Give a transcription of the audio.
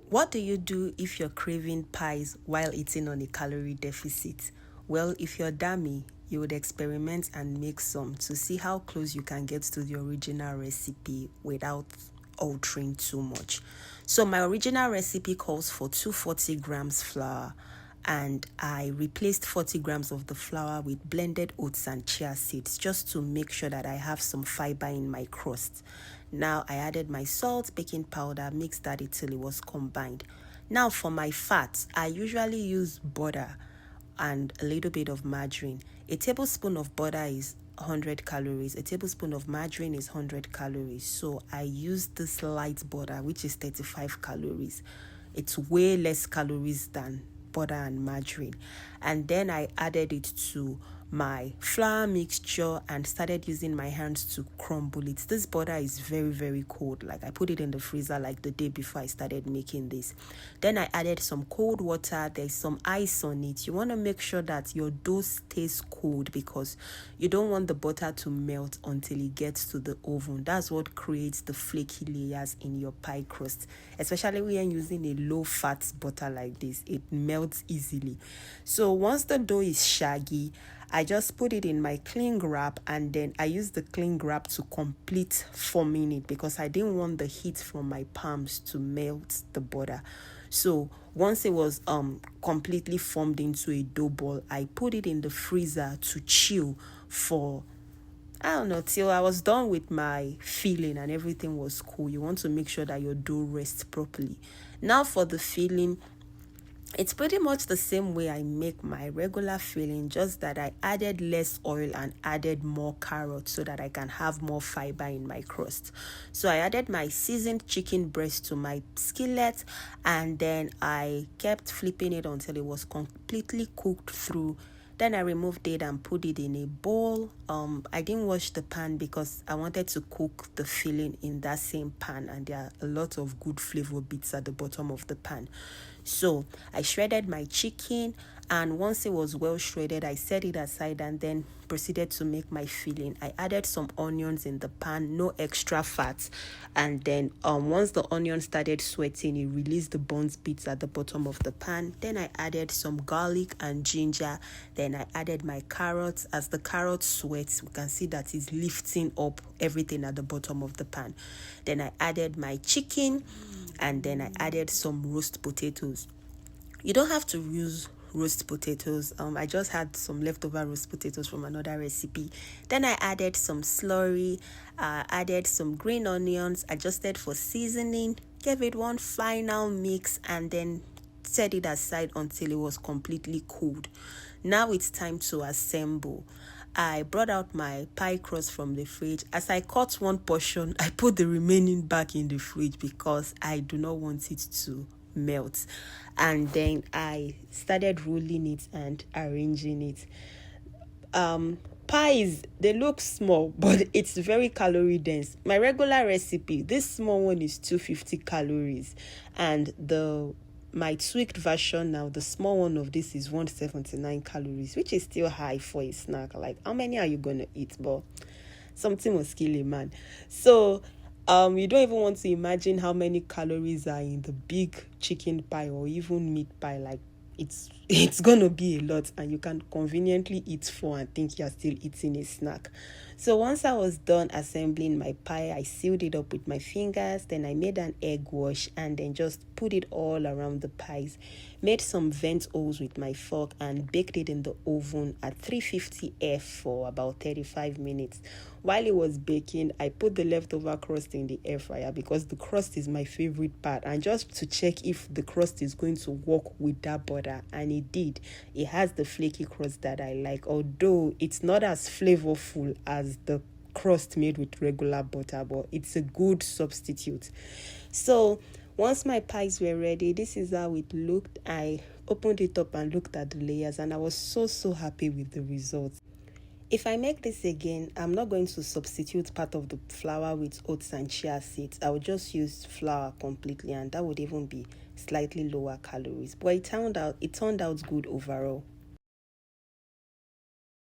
What do you do if you're craving pies while eating on a calorie deficit? Well, if you're dummy, you would experiment and make some to see how close you can get to the original recipe without altering too much. So my original recipe calls for 240 grams flour, and I replaced 40 grams of the flour with blended oats and chia seeds just to make sure that I have some fiber in my crust. Now I added my salt, baking powder, mixed that till it was combined. Now for my fats, I usually use butter and a little bit of margarine. A tablespoon of butter is 100 calories. A tablespoon of margarine is 100 calories. So I use this light butter, which is 35 calories. It's way less calories than butter and margarine. And then I added it to my flour mixture and started using my hands to crumble it. This butter is very, very cold. Like, I put it in the freezer like the day before I started making this. Then I added some cold water. There's some ice on it. You want to make sure that your dough stays cold because you don't want the butter to melt until it gets to the oven. That's what creates the flaky layers in your pie crust, especially when you're using a low fat butter like this. It melts easily. So once the dough is shaggy, I just put it in my cling wrap, and then I use the cling wrap to complete forming it because I didn't want the heat from my palms to melt the butter. So once it was completely formed into a dough ball, I put it in the freezer to chill for, I don't know, till I was done with my filling and everything was cool. You want to make sure that your dough rests properly. Now for the filling, it's pretty much the same way I make my regular filling, just that I added less oil and added more carrots so that I can have more fiber in my crust. So I added my seasoned chicken breast to my skillet, and then I kept flipping it until it was completely cooked through. Then I removed it and put it in a bowl. I didn't wash the pan because I wanted to cook the filling in that same pan, and there are a lot of good flavor bits at the bottom of the pan. So I shredded my chicken, and once it was well shredded, I set it aside and then proceeded to make my filling. I added some onions in the pan, no extra fat, and then once the onion started sweating, it released the burnt bits at the bottom of the pan. Then I added some garlic and ginger. Then I added my carrots. As the carrot sweats, we can see that it's lifting up everything at the bottom of the pan. Then I added my chicken, and then I added some roast potatoes. You don't have to use roast potatoes. I just had some leftover roast potatoes from another recipe. Then I added some slurry, added some green onions, adjusted for seasoning, gave it one final mix, and then set it aside until it was completely cooled. Now it's time to assemble. I brought out my pie crust from the fridge. As I cut one portion, I put the remaining back in the fridge because I do not want it to melt. And then I started rolling it and arranging it. Pies, they look small, but it's very calorie dense. My regular recipe, this small one is 250 calories, and my tweaked version now, the small one of this is 179 calories, which is still high for a snack. Like, how many are you gonna eat? But something must kill a man. So you don't even want to imagine how many calories are in the big chicken pie or even meat pie. Like, it's gonna be a lot, and you can conveniently eat four and think you're still eating a snack. So once I was done assembling my pie, I sealed it up with my fingers. Then I made an egg wash and then just put it all around the pies. Made some vent holes with my fork and baked it in the oven at 350 F for about 35 minutes. While it was baking, I put the leftover crust in the air fryer because the crust is my favorite part, and just to check if the crust is going to work with that butter, and it did. It has the flaky crust that I like, although it's not as flavorful as the crust made with regular butter, but it's a good substitute. So once my pies were ready, this is how it looked. I opened it up and looked at the layers, and I was so happy with the results. If I make this again, I'm not going to substitute part of the flour with oats and chia seeds. I will just use flour completely, and that would even be slightly lower calories. But it turned out good overall.